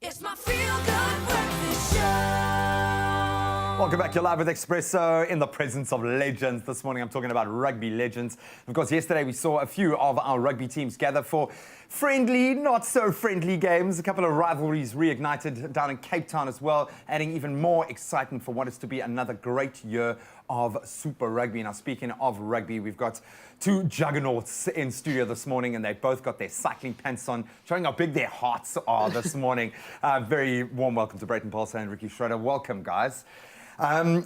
It's my feel-good breakfast show. Welcome back. You're live with Expresso in the presence of legends. This morning I'm talking about rugby legends. Of course, yesterday we saw a few of our rugby teams gather for friendly, not so friendly games. A couple of rivalries reignited down in Cape Town as well, adding even more excitement for what is to be another great year of Super Rugby. Now, speaking of rugby, we've got two juggernauts in studio this morning, and they both got their cycling pants on, showing how big their hearts are this morning. Very warm welcome to Brayton Paulson and Ricky Schroeder. Welcome, guys.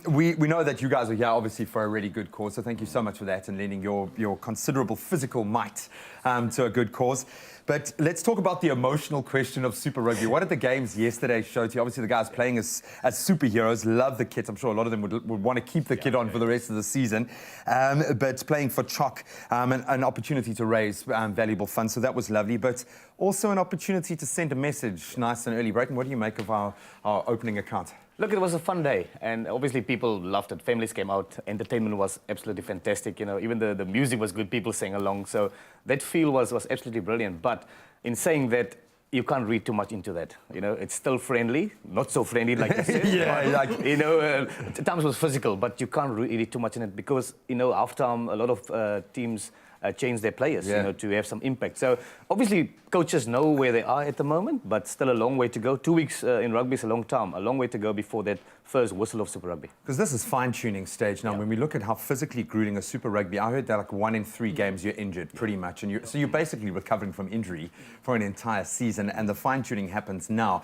We know that you guys are here, obviously, for a really good cause, so thank you so much for that and lending your considerable physical might to a good cause. But let's talk about the emotional question of Super Rugby. What did the games yesterday show to you? Obviously, the guys playing as superheroes, love the kit. I'm sure a lot of them would want to keep the kit on for the rest of the season. But playing for chalk, an opportunity to raise valuable funds, so that was lovely. But also an opportunity to send a message nice and early. Brayton, what do you make of our opening account? Look, it was a fun day, and obviously people loved it. Families came out, entertainment was absolutely fantastic. You know, even the music was good, people sang along. So that feel was absolutely brilliant. But in saying that, you can't read too much into that. You know, it's still friendly, not so friendly like you said. At times it was physical, but you can't read too much in it because, you know, after a lot of teams change their players, you know, to have some impact. So obviously coaches know where they are at the moment, but still a long way to go. 2 weeks in rugby is a long time, a long way to go before that first whistle of Super Rugby. Because this is fine-tuning stage now. When we look at how physically grueling a Super Rugby, I heard that like 1 in 3 games you're injured pretty much, and so you're basically recovering from injury for an entire season, and the fine-tuning happens now.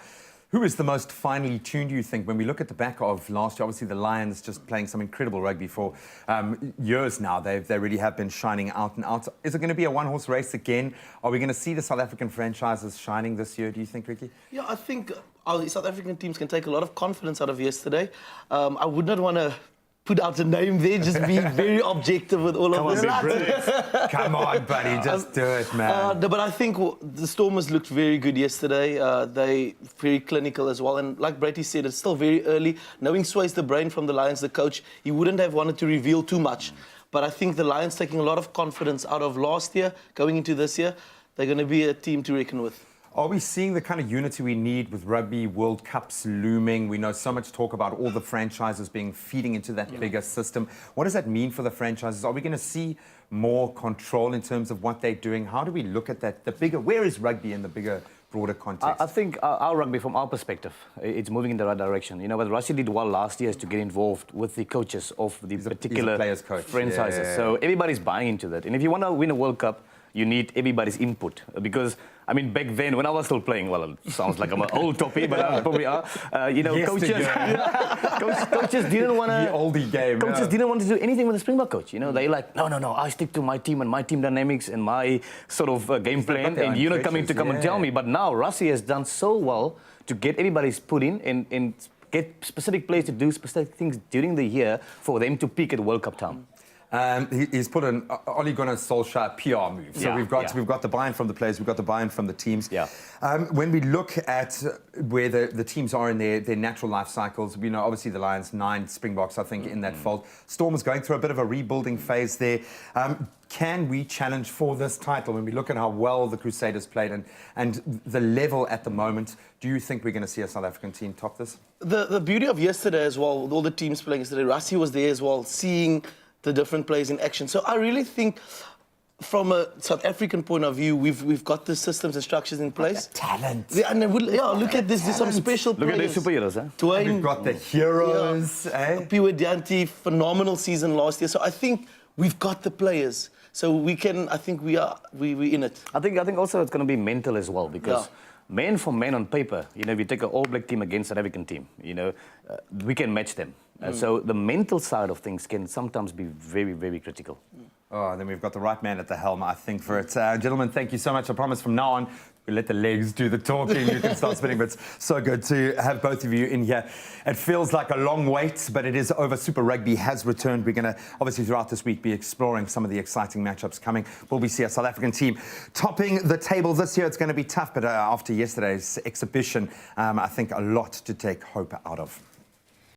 Who is the most finely tuned, do you think? When we look at the back of last year, obviously the Lions just playing some incredible rugby for years now. They really have been shining out and out. Is it going to be a one-horse race again? Are we going to see the South African franchises shining this year, do you think, Ricky? Yeah, I think our South African teams can take a lot of confidence out of yesterday. I would not want to put out a name there, just be very objective with all of this. Come on, buddy, just do it, man. But I think the Stormers looked very good yesterday. They very clinical as well. And like Brady said, it's still very early. Knowing Sway's the brain from the Lions, the coach, he wouldn't have wanted to reveal too much. But I think the Lions taking a lot of confidence out of last year, going into this year, they're going to be a team to reckon with. Are we seeing the kind of unity we need with Rugby World Cups looming? We know so much talk about all the franchises feeding into that bigger system. What does that mean for the franchises? Are we going to see more control in terms of what they're doing? How do we look at that? Where is rugby in the bigger, broader context? I think our rugby, from our perspective, it's moving in the right direction. You know, what Russia did well last year is to get involved with the coaches of the particular franchises. Yeah. So everybody's buying into that. And if you want to win a World Cup, you need everybody's input. Because, I mean, back then, when I was still playing, well, it sounds like I'm an old toppy, but I probably are. You know, coaches didn't want to... The oldie game. Coaches didn't want to do anything with the Springbok coach. You know, they like, no, I stick to my team and my team dynamics and my sort of game plan, and you're not coming to come and tell me. But now, Rassie has done so well to get everybody's put in and get specific players to do specific things during the year for them to peak at World Cup time. He's put an Ole Gunnar Solskjaer PR move. So we've got the buy-in from the players, we've got the buy-in from the teams. When we look at where the teams are in their natural life cycles, we know obviously the Lions, 9 Springboks, I think, in that fold. Storm is going through a bit of a rebuilding phase there. Can we challenge for this title? When we look at how well the Crusaders played and the level at the moment, do you think we're going to see a South African team top this? The beauty of yesterday as well, with all the teams playing yesterday, Rassie was there as well, seeing the different players in action. So I really think, from a South African point of view, we've got the systems and structures in place. Talent. Yeah, and look at this. There's some special players. Look at the superheroes, huh? Dwayne, we've got the heroes. Piwe Dianti, phenomenal season last year. So I think we've got the players. So we can. I think we're in it. I think also it's going to be mental as well, because man for man on paper, you know, if you take an All Black team against an African team, you know, we can match them. So the mental side of things can sometimes be very, very critical. Oh, and then we've got the right man at the helm, I think, for it. Gentlemen, thank you so much. I promise from now on, we let the legs do the talking. You can start spinning, but it's so good to have both of you in here. It feels like a long wait, but it is over. Super Rugby has returned. We're going to, obviously, throughout this week, be exploring some of the exciting matchups coming. Will we see a South African team topping the table this year? It's going to be tough, but after yesterday's exhibition, I think a lot to take hope out of.